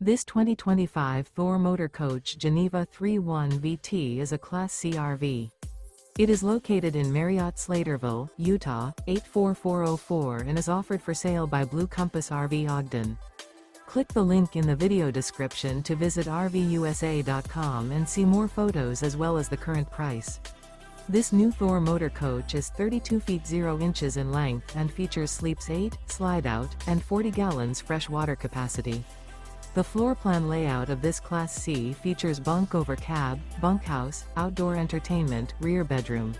This 2025 Thor Motor Coach Geneva 3.1 VT is a Class C RV. It is located in Marriott-Slaterville, Utah, 84404 and is offered for sale by Blue Compass RV Ogden. Click the link in the video description to visit RVUSA.com and see more photos as well as the current price. This new Thor Motor Coach is 32 feet 0 inches in length and features sleeps 8, slide-out, and 40 gallons fresh water capacity. The floor plan layout of this Class C features bunk over cab, bunkhouse, outdoor entertainment, rear bedroom.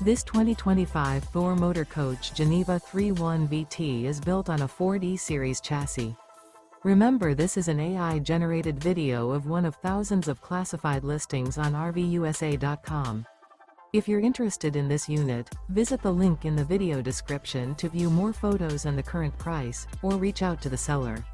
This 2025 Thor Motor Coach Geneva 3.1 VT is built on a Ford E-Series chassis. Remember, this is an AI-generated video of one of thousands of classified listings on RVUSA.com. If you're interested in this unit, visit the link in the video description to view more photos and the current price, or reach out to the seller.